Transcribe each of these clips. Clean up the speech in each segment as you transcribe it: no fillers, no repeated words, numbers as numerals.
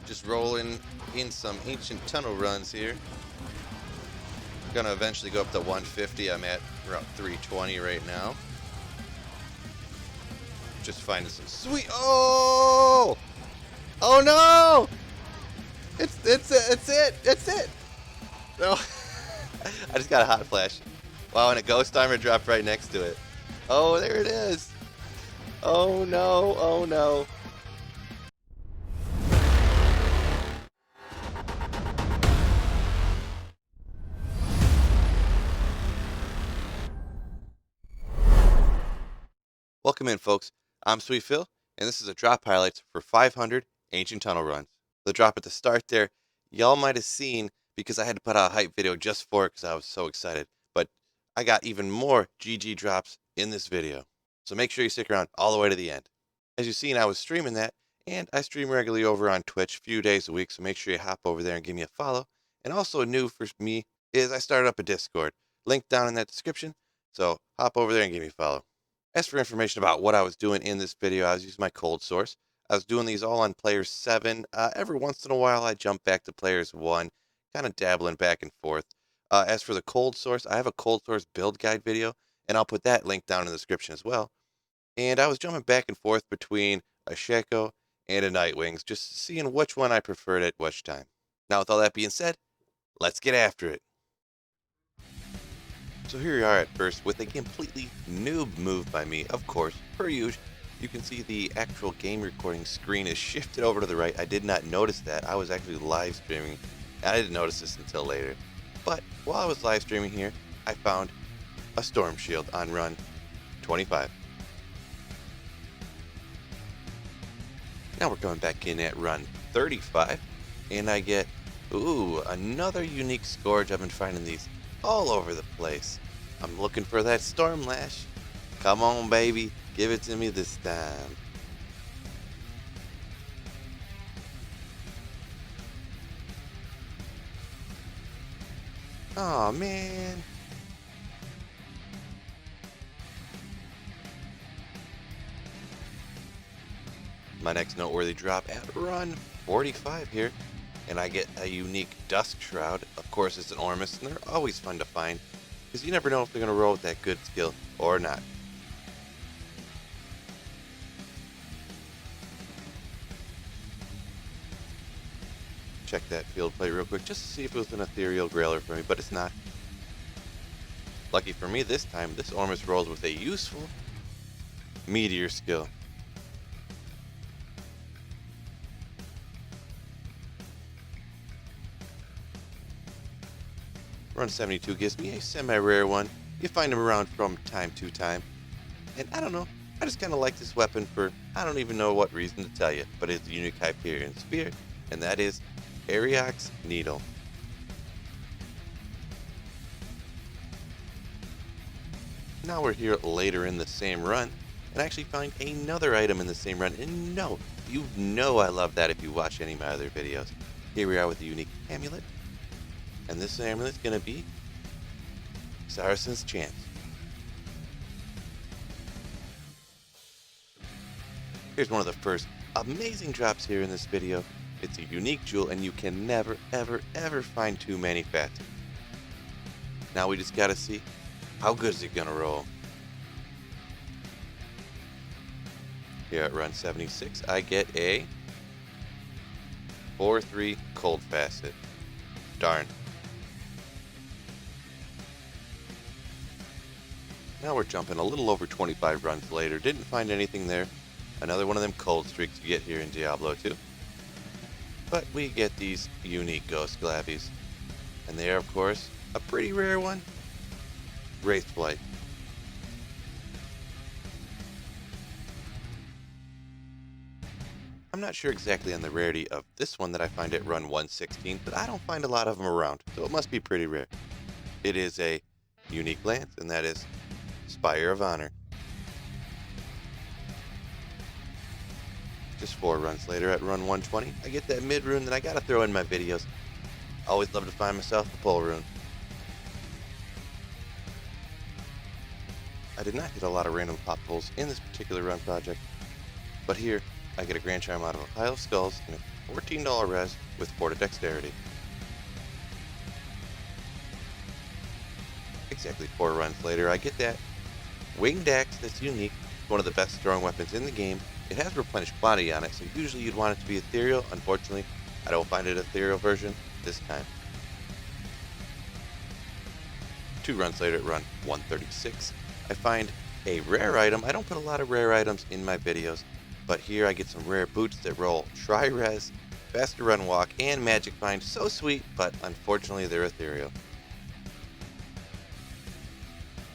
Just rolling in some ancient tunnel runs here. Gonna eventually go up to 150. I'm at around 320 right now. Just finding some sweet. Oh! Oh no! It's it! No, I just got a hot flash. Wow, and a ghost armor dropped right next to it. Oh, there it is. Oh no! Oh no! Welcome in, folks. I'm Sweet Phil, and this is a drop highlights for 500 ancient tunnel runs. The drop at the start there, y'all might have seen because I had to put out a hype video just for it because I was so excited. But I got even more GG drops in this video. So make sure you stick around all the way to the end. As you've seen, I was streaming that, and I stream regularly over on Twitch a few days a week, so make sure you hop over there and give me a follow. And also new for me is I started up a Discord. Link down in that description, so hop over there and give me a follow. As for information about what I was doing in this video, I was using my cold source. I was doing these all on players 7. Every once in a while, I jump back to players 1, kind of dabbling back and forth. As for the cold source, I have a cold source build guide video, and I'll put that link down in the description as well. And I was jumping back and forth between a Shaco and a Nightwings, just seeing which one I preferred at which time. Now, with all that being said, let's get after it. So here we are at first with a completely noob move by me, of course, per usual. You can see the actual game recording screen is shifted over to the right. I did not notice that. I was actually live streaming, and I didn't notice this until later. But while I was live streaming here, I found a storm shield on run 25. Now we're coming back in at run 35, and I get, ooh, another unique Scourge. I've been finding these all over the place. I'm looking for that Storm Lash. Come on, baby. Give it to me this time. Oh man. My next noteworthy drop at run 45 here, and I get a unique Dusk Shroud. Of course, it's an Ormus, and they're always fun to find, because you never know if they're going to roll with that good skill or not. Check that field plate real quick, just to see if it was an ethereal grailer for me, but it's not. Lucky for me this time, this Ormus rolls with a useful Meteor skill. Run 72 gives me a semi-rare one. You find them around from time to time. And I don't know, I just kind of like this weapon for, I don't even know what reason to tell you, but it's a unique Hyperion Spear, and that is Arioch's Needle. Now we're here later in the same run, and I actually find another item in the same run, and no, you know I love that if you watch any of my other videos. Here we are with the unique amulet. And this amulet's gonna be Sorceress Chance. Here's one of the first amazing drops here in this video. It's a unique jewel, and you can never, ever, ever find too many fast. Now we just gotta see how good is it gonna roll. Here at run 76, I get a 4-3 cold facet. Darn. Now we're jumping a little over 25 runs later. Didn't find anything there. Another one of them cold streaks you get here in Diablo 2. But we get these unique Ghost Glavies. And they are, of course, a pretty rare one. Wraithblight. I'm not sure exactly on the rarity of this one that I find at run 116, but I don't find a lot of them around, so it must be pretty rare. It is a unique lance, and that is Spire of Honor. Just 4 runs later at run 120, I get that mid rune that I gotta throw in my videos. Always love to find myself a pole rune. I did not hit a lot of random pop pulls in this particular run project, but here I get a Grand Charm out of a pile of skulls and a $14 res with 4 to dexterity. Exactly 4 runs later, I get that winged axe that's unique. It's one of the best throwing weapons in the game. It has replenished quantity on it, so usually you'd want it to be ethereal. Unfortunately, I don't find it ethereal version this time. 2 runs later at run 136, I find a rare item. I don't put a lot of rare items in my videos, but here I get some rare boots that roll tri-res, faster run walk, and magic find. So sweet, but unfortunately they're ethereal.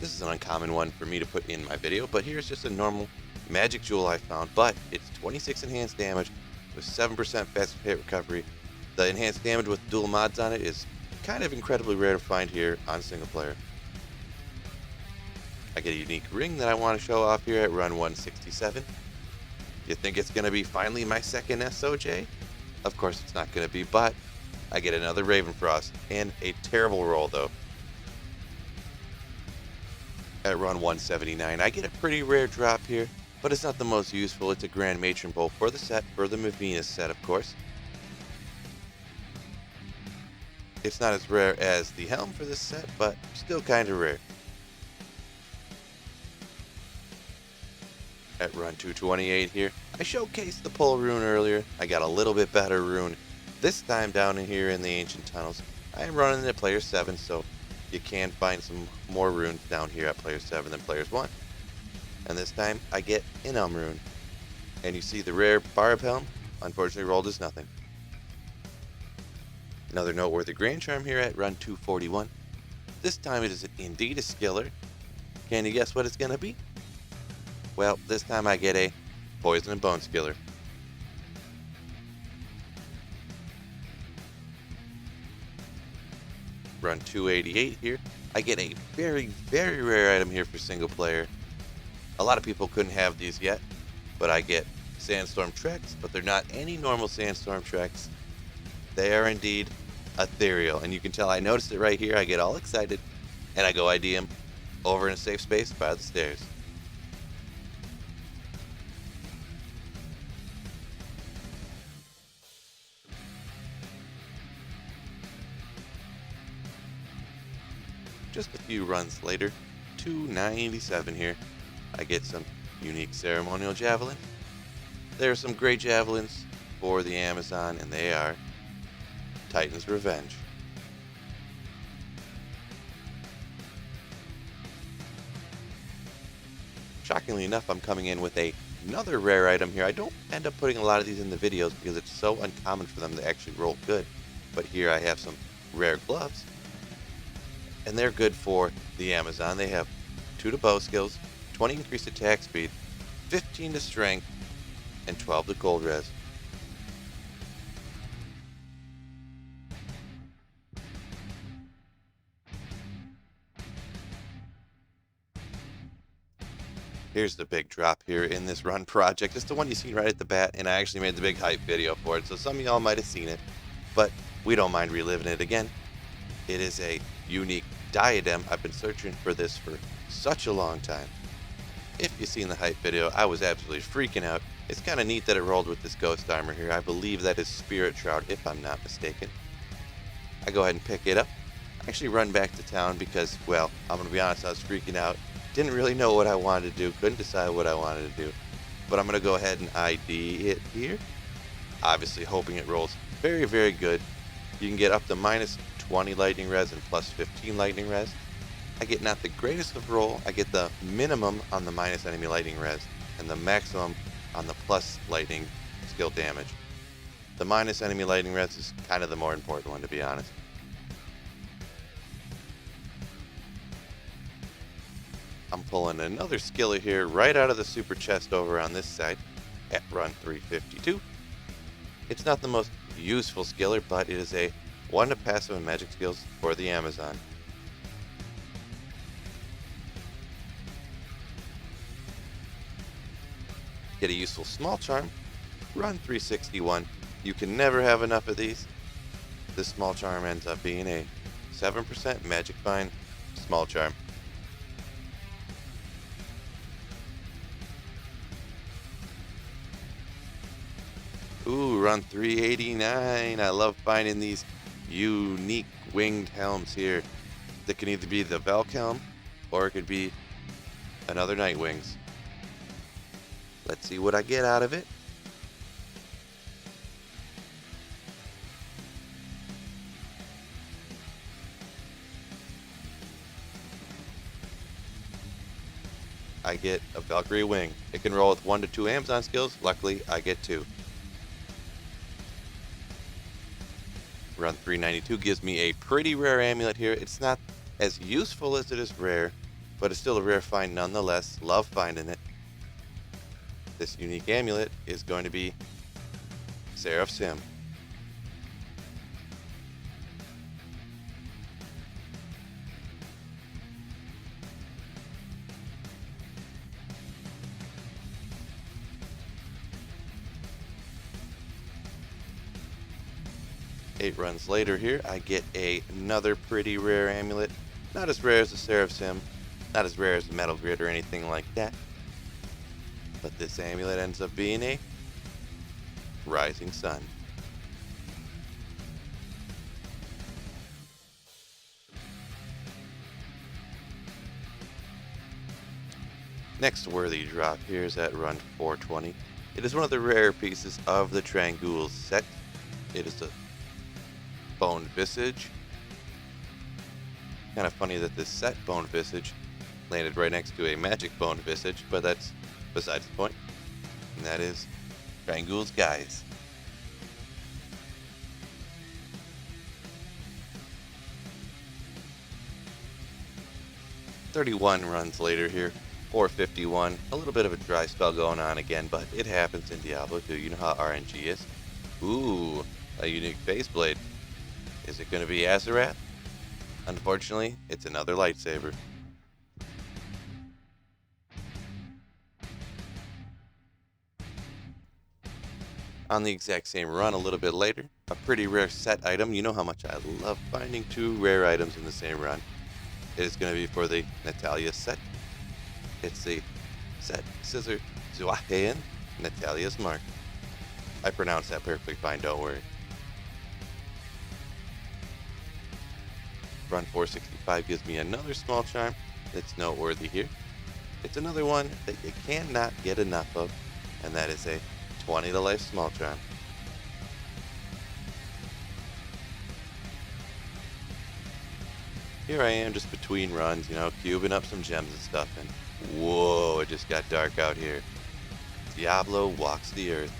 This is an uncommon one for me to put in my video, but here's just a normal magic jewel I found, but it's 26 enhanced damage with 7% faster hit recovery. The enhanced damage with dual mods on it is kind of incredibly rare to find here on single player. I get a unique ring that I want to show off here at run 167. You think it's going to be finally my second SOJ? Of course it's not going to be, but I get another Raven Frost, and a terrible roll though. At run 179, I get a pretty rare drop here, but it's not the most useful. It's a Grand Matron Bow for the set, for the Mavinus set of course. It's not as rare as the helm for this set, but still kind of rare. At run 228 here, I showcased the pull rune earlier. I got a little bit better rune. This time down in here in the Ancient Tunnels, I am running at player 7, so you can find some more runes down here at player 7 than players 1. And this time, I get an rune. And you see the rare Barb Helm, unfortunately rolled as nothing. Another noteworthy Grand Charm here at run 241. This time it is indeed a skiller. Can you guess what it's going to be? Well, this time I get a Poison and Bone Skiller. Run 288 here, I get a very, very rare item here for single player. A lot of people couldn't have these yet, but I get Sandstorm Treks, but they're not any normal Sandstorm Treks. They are indeed ethereal, and you can tell I noticed it right here. I get all excited, and I go ID him over in a safe space by the stairs. Just a few runs later, 297 here, I get some unique ceremonial javelin. There are some great javelins for the Amazon, and they are Titan's Revenge. Shockingly enough, I'm coming in with another rare item here. I don't end up putting a lot of these in the videos because it's so uncommon for them to actually roll good. But here I have some rare gloves, and they're good for the Amazon. They have 2 to bow skills, 20 increased attack speed, 15 to strength, and 12 to gold res. Here's the big drop here in this run project. It's the one you see right at the bat, and I actually made the big hype video for it, so some of y'all might have seen it, but we don't mind reliving it again. It is a unique diadem. I've been searching for this for such a long time. If you've seen the hype video, I was absolutely freaking out. It's kind of neat that it rolled with this ghost armor here. I believe that is Spirit Shroud, if I'm not mistaken. I go ahead and pick it up. I actually run back to town because, well, I'm going to be honest, I was freaking out. Didn't really know what I wanted to do, couldn't decide what I wanted to do. But I'm going to go ahead and ID it here. Obviously hoping it rolls very, very good. You can get up to minus 20 lightning res and plus 15 lightning res. I get not the greatest of roll, I get the minimum on the minus enemy lightning res and the maximum on the plus lightning skill damage. The minus enemy lightning res is kind of the more important one, to be honest. I'm pulling another skiller here right out of the super chest over on this side at run 352. It's not the most useful skiller, but it is a 1 to passive and magic skills for the Amazon. Get a useful small charm, run 361. You can never have enough of these. This small charm ends up being a 7% magic find small charm. Ooh, run 389. I love finding these unique winged helms here. That can either be the Valk helm or it could be another Nightwings. Let's see what I get out of it. I get a Valkyrie wing. It can roll with 1 to 2 Amazon skills. Luckily, I get 2. Run 392 gives me a pretty rare amulet here. It's not as useful as it is rare, but it's still a rare find nonetheless. Love finding it. This unique amulet is going to be Seraph's Hymn. Eight runs later here, I get another pretty rare amulet. Not as rare as the Seraph's Hymn, not as rare as the Metal Grid or anything like that. But this amulet ends up being a Rising Sun. Next worthy drop here is at run 420. It is one of the rare pieces of the Trangules set. It is a Bone Visage. Kind of funny that this set Bone Visage landed right next to a Magic Bone Visage, but that's besides the point. And that is Trangules Guys. "31 runs later here, 451. A little bit of a dry spell going on again, but it happens in Diablo 2. You know how RNG is. Ooh, a unique face blade. Is it going to be Azarath? Unfortunately, it's another lightsaber. On the exact same run a little bit later, a pretty rare set item. You know how much I love finding 2 rare items in the same run. It is going to be for the Natalia set. It's the Set Scissor Zuahean Natalia's Mark. I pronounced that perfectly fine, don't worry. Run 465 gives me another small charm that's noteworthy here. It's another one that you cannot get enough of, and that is a 20 to life small charm. Here I am just between runs, cubing up some gems and stuff, and whoa, it just got dark out here. Diablo walks the earth.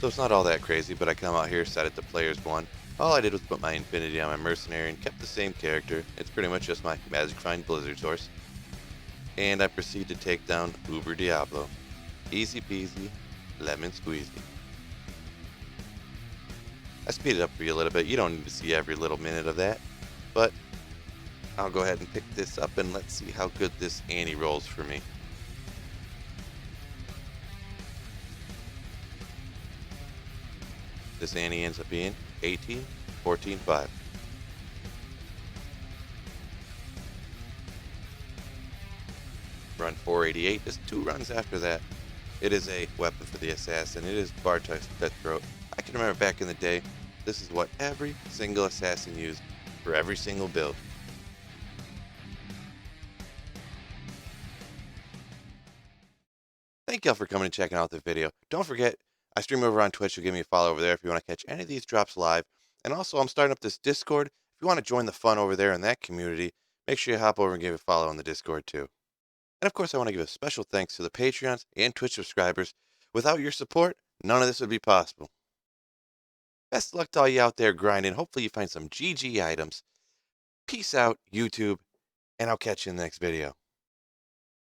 So it's not all that crazy, but I come out here, set it to players 1. All I did was put my Infinity on my Mercenary and kept the same character. It's pretty much just my Magic Find Blizzard source. And I proceed to take down Uber Diablo. Easy peasy, lemon squeezy. I speed it up for you a little bit. You don't need to see every little minute of that. But I'll go ahead and pick this up and let's see how good this Annie rolls for me. This Annie ends up being 18, 14, 5. Run 488, just 2 runs after that. It is a weapon for the assassin. It is Bartek's Cutthroat. I can remember back in the day, this is what every single assassin used for every single build. Thank y'all for coming and checking out the video. Don't forget, I stream over on Twitch, so give me a follow over there if you want to catch any of these drops live. And also, I'm starting up this Discord. If you want to join the fun over there in that community, make sure you hop over and give a follow on the Discord too. And of course, I want to give a special thanks to the Patreons and Twitch subscribers. Without your support, none of this would be possible. Best of luck to all you out there grinding. Hopefully you find some GG items. Peace out, YouTube, and I'll catch you in the next video.